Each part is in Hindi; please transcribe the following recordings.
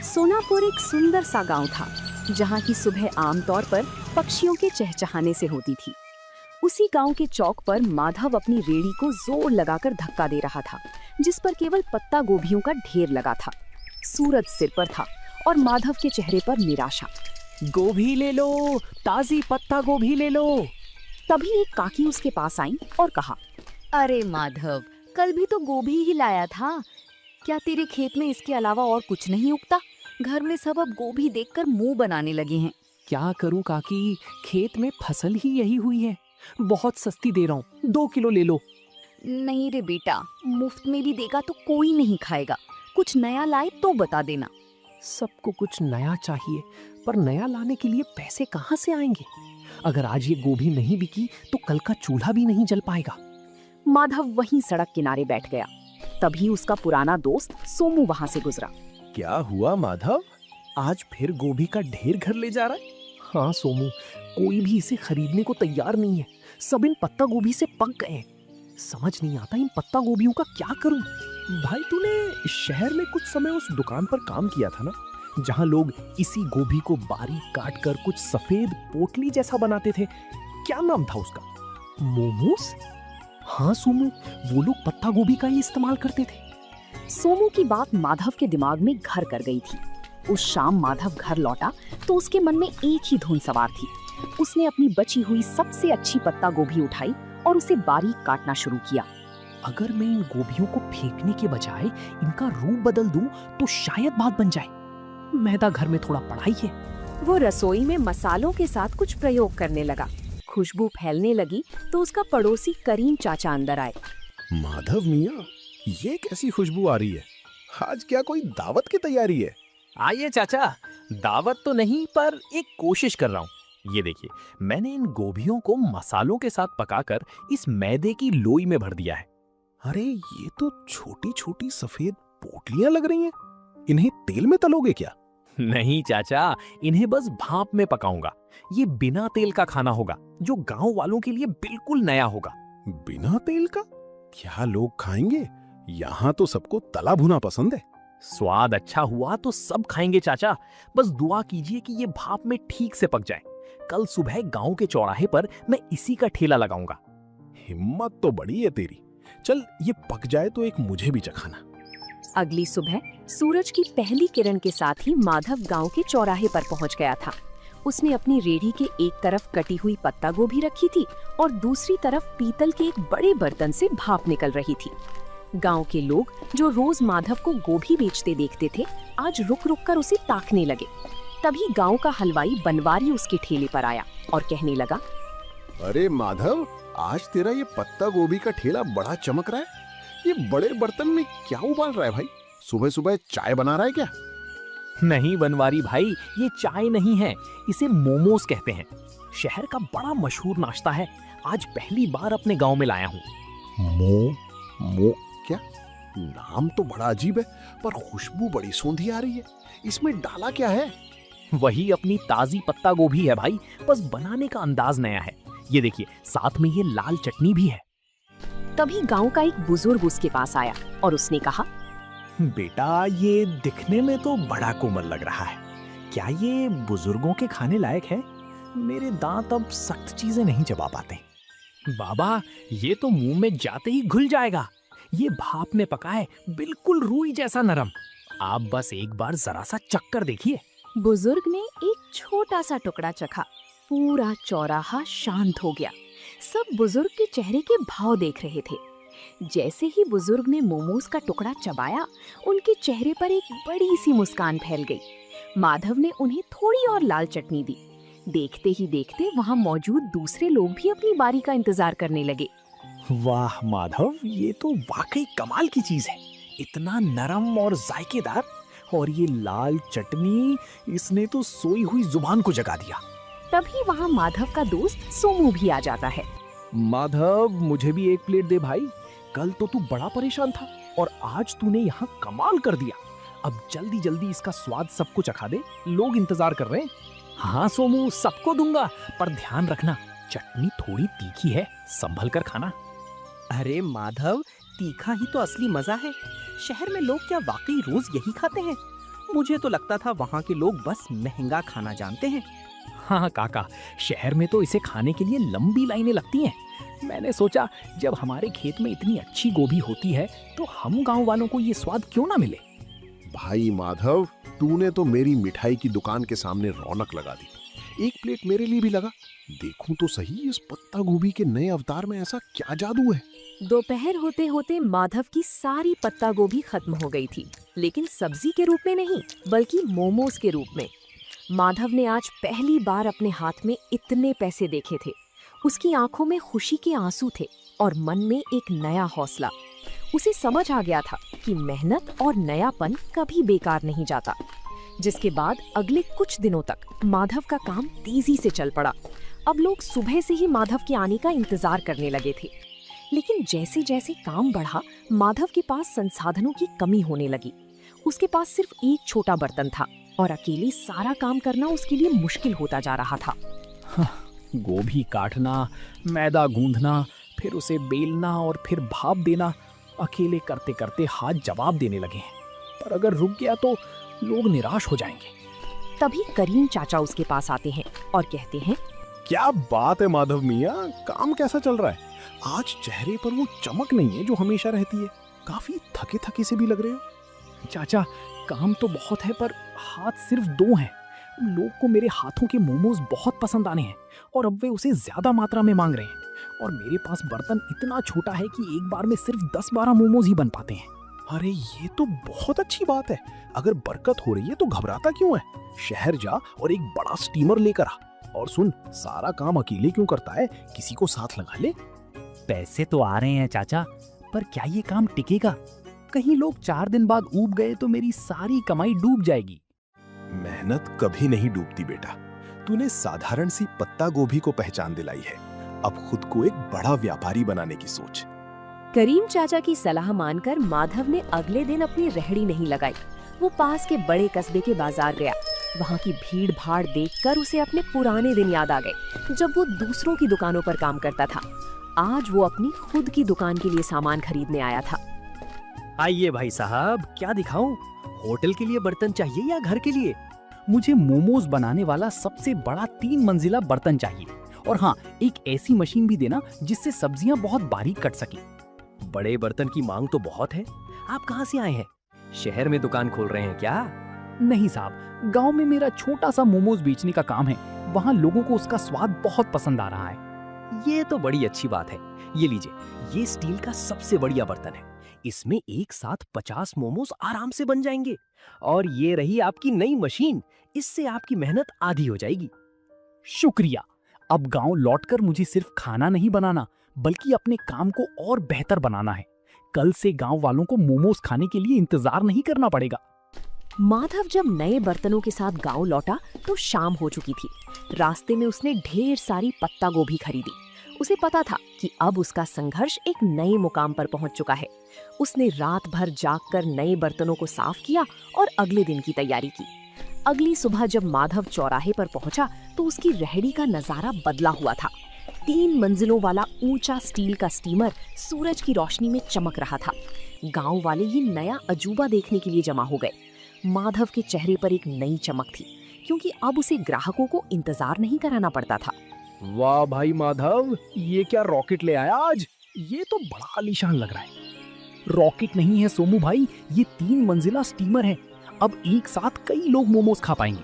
सोनापुर एक सुंदर सा गांव था, जहां की सुबह आमतौर पर पक्षियों के चहचहाने से होती थी। उसी गांव के चौक पर माधव अपनी रेड़ी को जोर लगाकर धक्का दे रहा था, जिस पर केवल पत्ता गोभियों का ढेर लगा था। सूरज सिर पर था और माधव के चेहरे पर निराशा। गोभी ले लो, ताजी पत्ता गोभी ले लो। तभी एक काकी उसके पास आई और कहा, अरे माधव, कल भी तो गोभी ही लाया था। क्या तेरे खेत में इसके अलावा और कुछ नहीं उगता? घर में सब अब गोभी देखकर मुंह बनाने लगे हैं। क्या करूं काकी, खेत में फसल ही यही हुई है। बहुत सस्ती दे रहा हूँ, 2 किलो ले लो। नहीं रे बेटा, मुफ्त में भी देगा तो कोई नहीं खाएगा। कुछ नया लाए तो बता देना। सबको कुछ नया चाहिए, पर नया लाने के लिए पैसे कहाँ से आएंगे? अगर आज ये गोभी नहीं बिकी तो कल का चूल्हा भी नहीं जल पाएगा। माधव वहीं सड़क किनारे बैठ गया। तभी उसका पुराना दोस्त सोमू वहां से गुजरा। क्या हुआ माधव, आज फिर गोभी का ढेर घर ले जा रहा है? हाँ सोमू, कोई भी इसे खरीदने को तैयार नहीं है। सब इन पत्ता गोभी से पक गए हैं। समझ नहीं आता इन पत्ता गोभियों का क्या करूं। भाई तूने शहर में कुछ समय उस दुकान पर काम किया था ना, जहां लोग इसी गोभी को बारीक काट कर कुछ सफेद पोटली जैसा बनाते थे। क्या नाम था उसका? मोमोस? हाँ सोमू, वो लोग पत्ता गोभी का ही इस्तेमाल करते थे। सोमू की बात माधव के दिमाग में घर कर गई थी। उस शाम माधव घर लौटा तो उसके मन में एक ही धुन सवार थी। उसने अपनी बची हुई सबसे अच्छी पत्ता गोभी उठाई और उसे बारीक काटना शुरू किया। अगर मैं इन गोभियों को फेंकने के बजाय इनका रूप बदल दूं तो शायद बात बन जाए। मैदा घर में थोड़ा पड़ा ही है। वो रसोई में मसालों के साथ कुछ प्रयोग करने लगा। खुशबू फैलने लगी तो उसका पड़ोसी करीम चाचा अंदर आए। माधव मियाँ, ये कैसी खुशबू आ रही है? आज क्या कोई दावत की तैयारी है? आइए चाचा, दावत तो नहीं पर एक कोशिश कर रहा हूँ। ये देखिए, मैंने इन गोभियों को मसालों के साथ पकाकर इस मैदे की लोई में भर दिया है। अरे ये तो छोटी छोटी सफेद पोटलियां लग रही हैं। इन्हें तेल में तलोगे क्या? नहीं चाचा, इन्हें बस भाप में पकाऊंगा। ये बिना तेल का खाना होगा, जो गांव वालों के लिए बिल्कुल नया होगा। बिना तेल का? क्या लोग खाएंगे? यहाँ तो सबको तला भुना पसंद है। स्वाद अच्छा हुआ तो सब खाएंगे चाचा। बस दुआ कीजिए कि ये भाप में ठीक से पक जाए। कल सुबह गांव के चौराहे पर मैं इसी का ठेला लगाऊंगा। हिम्मत तो बड़ी है तेरी। चल, ये पक जाए तो एक मुझे भी चखाना। अगली सुबह सूरज की पहली किरण के साथ ही माधव गांव के चौराहे पर पहुंच गया था। उसने अपनी रेड़ी के एक तरफ कटी हुई पत्ता गोभी रखी थी और दूसरी तरफ पीतल के एक बड़े बर्तन से भाप निकल रही थी। गांव के लोग जो रोज माधव को गोभी बेचते देखते थे, आज रुक रुक कर उसे ताकने लगे। तभी गांव का हलवाई बनवारी उसके ठेले पर आया और कहने लगा, अरे माधव, आज तेरा ये पत्ता गोभी का ठेला बड़ा चमक रहा है। ये बड़े बर्तन में क्या उबाल रहा है भाई? सुबह सुबह चाय बना रहा है क्या? नहीं बनवारी भाई, ये चाय नहीं है, इसे मोमोस कहते हैं। शहर का बड़ा मशहूर नाश्ता है। आज पहली बार अपने गांव में लाया हूँ। मो क्या? नाम तो बड़ा अजीब है, पर खुशबू बड़ी सौंधी आ रही है। इसमें डाला क्या है? वही अपनी ताजी पत्ता गोभी है भाई, बस बनाने का अंदाज नया है। ये देखिए, साथ में ये लाल चटनी भी है। तभी गांव का एक बुजुर्ग उसके पास आया और उसने कहा, बेटा, ये दिखने में तो बड़ा कोमल लग रहा है। क्या ये बुजुर्गों के खाने लायक है? मेरे दांत अब सख्त चीजें नहीं चबा पाते। बाबा, ये तो मुंह में जाते ही घुल जाएगा। ये भाप में पका है, बिल्कुल रूई जैसा नरम। आप बस एक बार जरा सा चक्कर देखिए। बुजुर्ग ने एक छोटा सा टुकड़ा चखा। पूरा चौराहा शांत हो गया। सब बुजुर्ग के चेहरे के भाव देख रहे थे। जैसे ही बुजुर्ग ने मोमोज का टुकड़ा चबाया, उनके चेहरे पर एक बड़ी सी मुस्कान फैल गई। माधव ने उन्हें थोड़ी और लाल चटनी दी। देखते ही देखते वहां मौजूद दूसरे लोग भी अपनी बारी का इंतजार करने लगे। वाह माधव, ये तो वाकई कमाल की चीज है। इतना नरम और जायकेदार, और ये लाल चटनी, इसने तो सोई हुई जुबान को जगा दिया। तभी वहां माधव का दोस्त सोमू भी आ जाता है। माधव, मुझे भी एक प्लेट दे भाई। कल तो तू बड़ा परेशान था और आज तूने यहाँ कमाल कर दिया। अब जल्दी जल्दी इसका स्वाद सबको चखा दे, लोग इंतजार कर रहे हैं। हाँ सोमू, सबको दूंगा, पर ध्यान रखना, चटनी थोड़ी तीखी है, संभल कर खाना। अरे माधव, तीखा ही तो असली मजा है। शहर में लोग क्या वाकई रोज यही खाते हैं? मुझे तो लगता था वहाँ के लोग बस महंगा खाना जानते हैं। हाँ काका, शहर में तो इसे खाने के लिए लंबी लाइनें लगती हैं। मैंने सोचा जब हमारे खेत में इतनी अच्छी गोभी होती है तो हम गांव वालों को ये स्वाद क्यों ना मिले। भाई माधव, तूने तो मेरी मिठाई की दुकान के सामने रौनक लगा दी। एक प्लेट मेरे लिए भी लगा। देखूं तो सही, इस पत्ता गोभी के नए अवतार में ऐसा क्या जादू है। दोपहर होते होते माधव की सारी पत्ता गोभी खत्म हो गई थी, लेकिन सब्जी के रूप में नहीं बल्कि मोमोज के रूप में। माधव ने आज पहली बार अपने हाथ में इतने पैसे देखे थे। उसकी आंखों में खुशी के आंसू थे और मन में एक नया हौसला। उसे समझ आ गया था कि मेहनत और नयापन कभी बेकार नहीं जाता। जिसके बाद अगले कुछ दिनों तक माधव का काम तेजी से चल पड़ा। अब लोग सुबह से ही माधव के आने का इंतजार करने लगे थे। लेकिन जैसे जैसे काम बढ़ा, माधव के पास संसाधनों की कमी होने लगी। उसके पास सिर्फ एक छोटा बर्तन था और अकेले सारा काम करना उसके लिए मुश्किल होता जा रहा था। गोभी काटना, मैदा गूंथना, फिर उसे बेलना और फिर भाप देना, अकेले करते करते हाथ जवाब देने लगे हैं। पर अगर रुक गया तो लोग निराश हो जाएंगे। तभी करीम चाचा उसके पास आते हैं और कहते हैं, क्या बात है माधव मियाँ, काम कैसा चल रहा है? आज चेहरे पर वो चमक नहीं है जो हमेशा रहती है। काफी थके थके से भी लग रहे हो। चाचा, काम तो बहुत है पर हाथ सिर्फ 2 हैं। लोग को मेरे हाथों के मोमोज बहुत पसंद आने हैं और अब वे उसे ज्यादा मात्रा में मांग रहे हैं। और मेरे पास बर्तन इतना छोटा है कि एक बार में सिर्फ 10-12 मोमोज ही बन पाते हैं। अरे ये तो बहुत अच्छी बात है। अगर बरकत हो रही है तो घबराता क्यों है? शहर जा और एक बड़ा स्टीमर लेकर आ। और सुन, सारा काम अकेले क्यों करता है, किसी को साथ लगा ले। पैसे तो आ रहे हैं चाचा, पर क्या ये काम टिकेगा? कहीं लोग 4 दिन बाद ऊब गए तो मेरी सारी कमाई डूब जाएगी। मेहनत कभी नहीं डूबती बेटा। तूने साधारण सी पत्ता गोभी को पहचान दिलाई है। अब खुद को एक बड़ा व्यापारी बनाने की सोच। करीम चाचा की सलाह मानकर माधव ने अगले दिन अपनी रेहड़ी नहीं लगाई। वो पास के बड़े कस्बे के बाजार गया। वहाँ की भीड़ भाड़ देखकर उसे अपने पुराने दिन याद आ गए, जब वो दूसरों की दुकानों पर काम करता था। आज वो अपनी खुद की दुकान के लिए सामान खरीदने आया था। आइए भाई साहब, क्या दिखाऊं? होटल के लिए बर्तन चाहिए या घर के लिए? मुझे मोमोज बनाने वाला सबसे बड़ा 3 मंजिला बर्तन चाहिए। और हाँ, एक ऐसी मशीन भी देना जिससे सब्जियां बहुत बारीक कट सके। बड़े बर्तन की मांग तो बहुत है। आप कहाँ से आए हैं? शहर में दुकान खोल रहे हैं क्या? नहीं साहब, गांव में मेरा छोटा सा मोमोज बेचने का काम है। वहाँ लोगों को उसका स्वाद बहुत पसंद आ रहा है। ये तो बड़ी अच्छी बात है। ये लीजिए, ये स्टील का सबसे बढ़िया बर्तन है। इसमें एक साथ 50 मोमोज आराम से बन जाएंगे। और ये रही आपकी नई मशीन। इससे आपकी मेहनत आधी हो जाएगी। शुक्रिया। अब गांव लौटकर मुझे सिर्फ खाना नहीं बनाना बल्कि अपने काम को और बेहतर बनाना है। कल से गांव वालों को मोमोज खाने के लिए इंतजार नहीं करना पड़ेगा। माधव जब नए बर्तनों के साथ गांव लौटा तो शाम हो चुकी थी। रास्ते में उसने ढेर सारी पत्ता गोभी खरीदी। उसे पता था कि अब उसका संघर्ष एक नए मुकाम पर पहुंच चुका है। उसने रात भर जागकर नए बर्तनों को साफ किया और अगले दिन की तैयारी की। अगली सुबह जब माधव चौराहे पर पहुंचा तो उसकी रेहड़ी का नजारा बदला हुआ था। 3 मंजिलों वाला ऊंचा स्टील का स्टीमर सूरज की रोशनी में चमक रहा था। गांव वाले ये नया अजूबा देखने के लिए जमा हो गए। माधव के चेहरे पर एक नई चमक थी, क्योंकि अब उसे ग्राहकों को इंतजार नहीं कराना पड़ता था। वाह भाई माधव, ये क्या रॉकेट ले आया आज? ये तो बड़ा आलीशान लग रहा है। रॉकेट नहीं है सोमू भाई, ये 3 मंजिला स्टीमर है। अब एक साथ कई लोग मोमोज खा पाएंगे।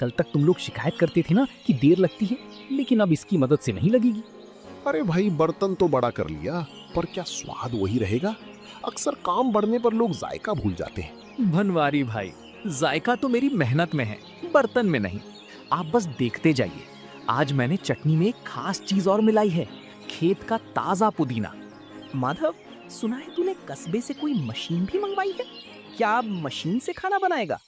कल तक तुम लोग शिकायत करते थे ना कि देर लगती है, लेकिन अब इसकी मदद से नहीं लगेगी। अरे भाई, बर्तन तो बड़ा कर लिया, पर क्या स्वाद वही रहेगा? अक्सर काम बढ़ने पर लोग जायका भूल जाते हैं। बनवारी भाई, जायका तो मेरी मेहनत में है, बर्तन में नहीं। आप बस देखते जाइए। आज मैंने चटनी में एक खास चीज और मिलाई है, खेत का ताजा पुदीना। माधव, सुना है तूने कस्बे से कोई मशीन भी मंगवाई है? क्या आप मशीन से खाना बनाएगा?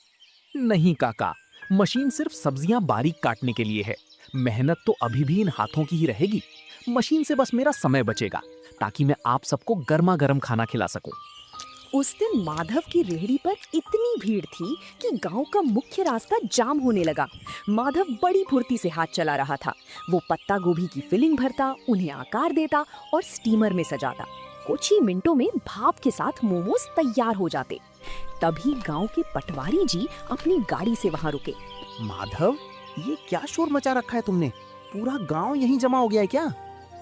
नहीं काका, मशीन सिर्फ सब्जियां बारीक काटने के लिए है। मेहनत तो अभी भी इन हाथों की ही रहेगी। मशीन से बस मेरा समय बचेगा ताकि मैं आप सबको गर्मा गर्म खाना खिला सकूं। उस दिन माधव की रेहड़ी पर इतनी भीड़ थी कि गांव का मुख्य रास्ता जाम होने लगा। माधव बड़ी फुर्ती से हाथ चला रहा था। वो पत्ता गोभी की फिलिंग भरता, उन्हें आकार देता और स्टीमर में सजाता। कुछ ही मिनटों में भाप के साथ मोमोज तैयार हो जाते। तभी गांव के पटवारी जी अपनी गाड़ी से वहां रुके। माधव, ये क्या शोर मचा रखा है तुमने? पूरा गांव यहीं जमा हो गया है क्या?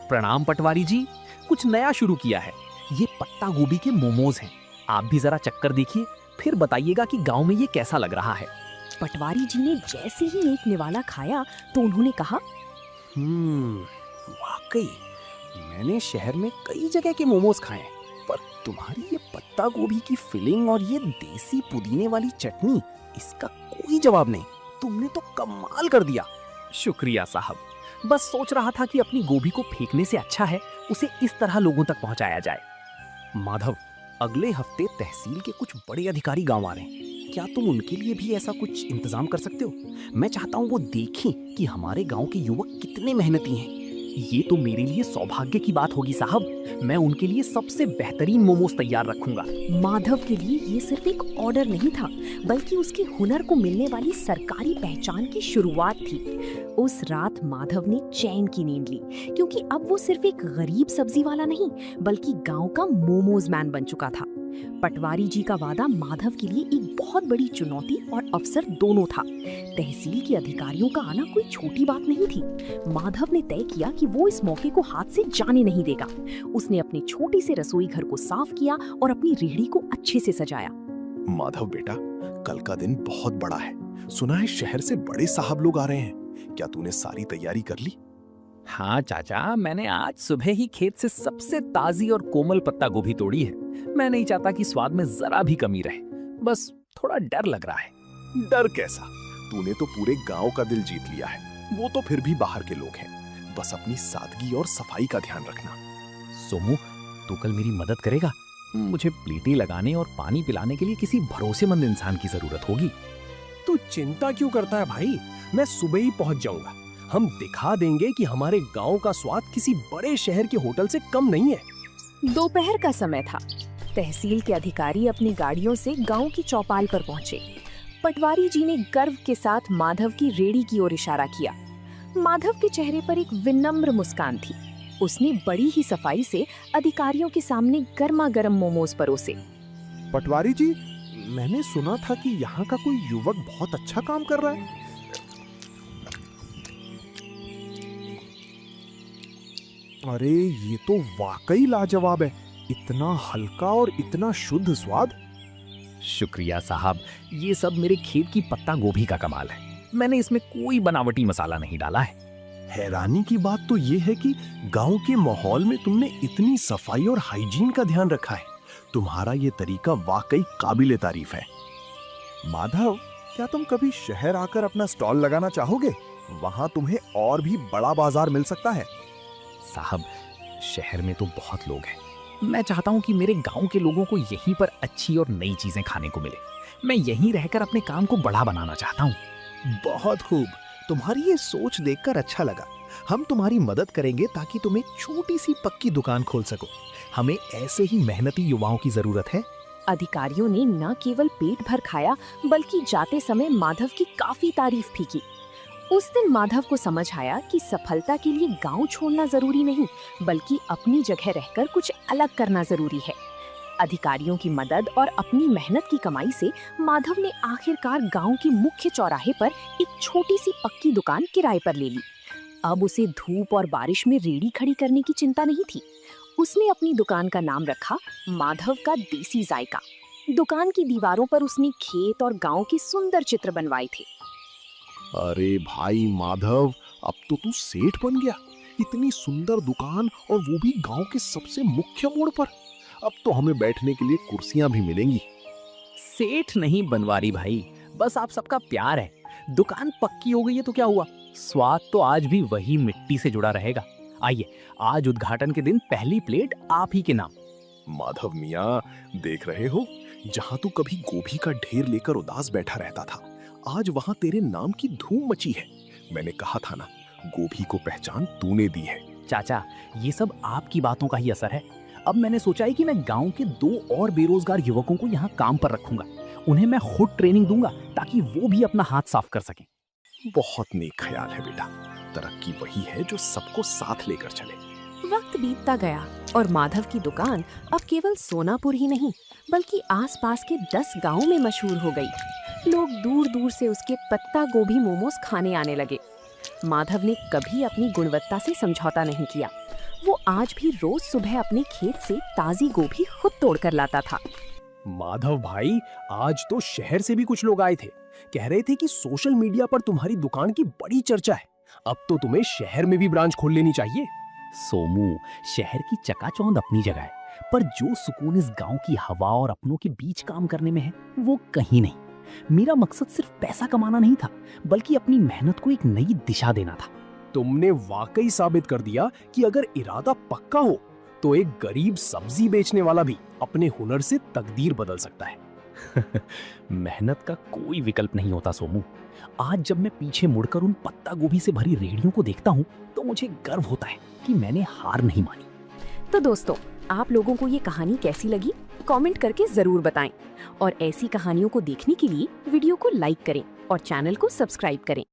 प्रणाम पटवारी जी, कुछ नया शुरू किया है। ये पत्ता गोभी के मोमोज हैं। आप भी जरा चक्कर देखिए, फिर बताइएगा कि गांव में ये कैसा लग रहा है। पटवारी जी ने जैसे ही एक निवाला खाया तो उन्होंने कहा, वाकई मैंने शहर में कई जगह के मोमोज खाए हैं, पर तुम्हारी ये पत्ता गोभी की फिलिंग और ये देसी पुदीने वाली चटनी, इसका कोई जवाब नहीं। तुमने तो कमाल कर दिया। शुक्रिया साहब, बस सोच रहा था कि अपनी गोभी को फेंकने से अच्छा है उसे इस तरह लोगों तक पहुंचाया जाए। माधव, अगले हफ्ते तहसील के कुछ बड़े अधिकारी गांव आ रहे हैं। क्या तुम उनके लिए भी ऐसा कुछ इंतजाम कर सकते हो? मैं चाहता हूँ वो देखें कि हमारे गांव के युवक कितने मेहनती हैं। ये तो मेरे लिए सौभाग्य की बात होगी साहब। मैं उनके लिए सबसे बेहतरीन मोमोज तैयार रखूंगा। माधव के लिए ये सिर्फ एक ऑर्डर नहीं था, बल्कि उसके हुनर को मिलने वाली सरकारी पहचान की शुरुआत थी। उस रात माधव ने चैन की नींद ली, क्योंकि अब वो सिर्फ एक गरीब सब्जी वाला नहीं, बल्कि गांव का मोमोज मैन बन चुका था। पटवारी जी का वादा माधव के लिए एक बहुत बड़ी चुनौती और अवसर दोनों था। तहसील के अधिकारियों का आना कोई छोटी बात नहीं थी। माधव ने तय किया कि वो इस मौके को हाथ से जाने नहीं देगा। उसने अपने छोटे से रसोई घर को साफ किया और अपनी रेहड़ी को अच्छे से सजाया। माधव बेटा, कल का दिन बहुत बड़ा है। सुना है शहर से बड़े साहब लोग आ रहे हैं। क्या तूने सारी तैयारी कर ली? हाँ चाचा, मैंने आज सुबह ही खेत से सबसे ताजी और कोमल पत्ता गोभी तोड़ी है। मैं नहीं चाहता कि स्वाद में जरा भी कमी रहे, बस थोड़ा डर लग रहा है। डर कैसा? तूने तो पूरे गांव का दिल जीत लिया है। वो तो फिर भी बाहर के लोग हैं। बस अपनी सादगी और सफाई का ध्यान रखना। सोमू, तू कल मेरी मदद करेगा? मुझे प्लेटें लगाने और पानी पिलाने के लिए किसी भरोसेमंद इंसान की जरूरत होगी। तू चिंता क्यों करता है भाई? मैं सुबह ही पहुंच जाऊंगा। हम दिखा देंगे कि हमारे गांव का स्वाद किसी बड़े शहर के होटल से कम नहीं है। दोपहर का समय था। तहसील के अधिकारी अपनी गाड़ियों से गांव की चौपाल पर पहुंचे। पटवारी जी ने गर्व के साथ माधव की रेहड़ी की ओर इशारा किया। माधव के चेहरे पर एक विनम्र मुस्कान थी। उसने बड़ी ही सफाई से अधिकारियों के सामने गर्मा गर्म मोमोज परोसे। पटवारी जी, मैंने सुना था कि यहाँ का कोई युवक बहुत अच्छा काम कर रहा है। अरे ये तो वाकई लाजवाब है। इतना हल्का और इतना शुद्ध स्वाद। शुक्रिया साहब, ये सब मेरे खेत की पत्ता गोभी का कमाल है। मैंने इसमें कोई बनावटी मसाला नहीं डाला है। हैरानी की बात तो ये है कि गांव के माहौल में तुमने इतनी सफाई और हाइजीन का ध्यान रखा है। तुम्हारा ये तरीका वाकई काबिले तारीफ है। माधव, क्या तुम कभी शहर आकर अपना स्टॉल लगाना चाहोगे? वहां तुम्हें और भी बड़ा बाजार मिल सकता है। साहब, शहर में तो बहुत लोग हैं। मैं चाहता हूँ कि मेरे गांव के लोगों को यहीं पर अच्छी और नई चीजें खाने को मिले। मैं यहीं रहकर अपने काम को बड़ा बनाना चाहता हूँ। बहुत खूब, तुम्हारी ये सोच देखकर अच्छा लगा। हम तुम्हारी मदद करेंगे ताकि तुम एक छोटी सी पक्की दुकान खोल सको। हमें ऐसे ही मेहनती युवाओं की जरूरत है। अधिकारियों ने न केवल पेट भर खाया, बल्कि जाते समय माधव की काफी तारीफ भी की। उस दिन माधव को समझ आया कि सफलता के लिए गांव छोड़ना जरूरी नहीं, बल्कि अपनी जगह रहकर कुछ अलग करना जरूरी है। अधिकारियों की मदद और अपनी मेहनत की कमाई से माधव ने आखिरकार गांव के मुख्य चौराहे पर एक छोटी सी पक्की दुकान किराए पर ले ली। अब उसे धूप और बारिश में रेहड़ी खड़ी करने की चिंता नहीं थी। उसने अपनी दुकान का नाम रखा माधव का देसी जायका। दुकान की दीवारों पर उसने खेत और गांव के सुंदर चित्र बनवाए थे। अरे भाई माधव, अब तो तू सेठ बन गया। इतनी सुंदर दुकान और वो भी गांव के सबसे मुख्य मोड़ पर। अब तो हमें बैठने के लिए कुर्सियां भी मिलेंगी। सेठ नहीं बनवारी भाई, बस आप सबका प्यार है। दुकान पक्की हो गई है तो क्या हुआ, स्वाद तो आज भी वही मिट्टी से जुड़ा रहेगा। आइए, आज उद्घाटन के दिन पहली प्लेट आप ही के नाम। माधव मियाँ, देख रहे हो, जहाँ तू कभी गोभी का ढेर लेकर उदास बैठा रहता था, आज वहाँ तेरे नाम की धूम मची है। मैंने कहा था ना, गोभी को पहचान तूने दी है। चाचा, ये सब आपकी बातों का ही असर है। अब मैंने सोचा है कि मैं गांव के 2 और बेरोजगार युवकों को यहाँ काम पर रखूंगा। उन्हें मैं खुद ट्रेनिंग दूंगा ताकि वो भी अपना हाथ साफ कर सकें। बहुत नेक ख्याल है बेटा। तरक्की वही है जो सबको साथ लेकर चले। वक्त बीतता गया और माधव की दुकान अब केवल सोनापुर ही नहीं बल्कि आसपास के 10 गांवों में मशहूर हो गई। लोग दूर दूर से उसके पत्ता गोभी मोमोज खाने आने लगे। माधव ने कभी अपनी गुणवत्ता से समझौता नहीं किया। वो आज भी रोज सुबह अपने खेत से ताजी गोभी खुद तोड़कर लाता था। माधव भाई, आज तो शहर से भी कुछ लोग आए थे। कह रहे थे कि सोशल मीडिया पर तुम्हारी दुकान की बड़ी चर्चा है। अब तो तुम्हें शहर में भी ब्रांच खोल लेनी चाहिए। सोमू, शहर की चकाचौंध अपनी जगह है, पर जो सुकून इस गांव की हवा और अपनों के बीच काम करने में है वो कहीं नहीं। मेरा मकसद सिर्फ पैसा कमाना नहीं था, बल्कि अपनी मेहनत को एक नई दिशा देना था। तुमने वाकई साबित कर दिया कि अगर इरादा पक्का हो तो एक गरीब सब्जी बेचने वाला भी अपने हुनर से तकदीर बदल सकता है। मेहनत का कोई विकल्प नहीं होता सोमू। आज जब मैं पीछे मुड़कर उन पत्ता गोभी से भरी रेहड़ियों को देखता हूँ तो मुझे गर्व होता है कि मैंने हार नहीं मानी। तो दोस्तों, आप लोगों को ये कहानी कैसी लगी कमेंट करके जरूर बताएं और ऐसी कहानियों को देखने के लिए वीडियो को लाइक करें और चैनल को सब्सक्राइब करें।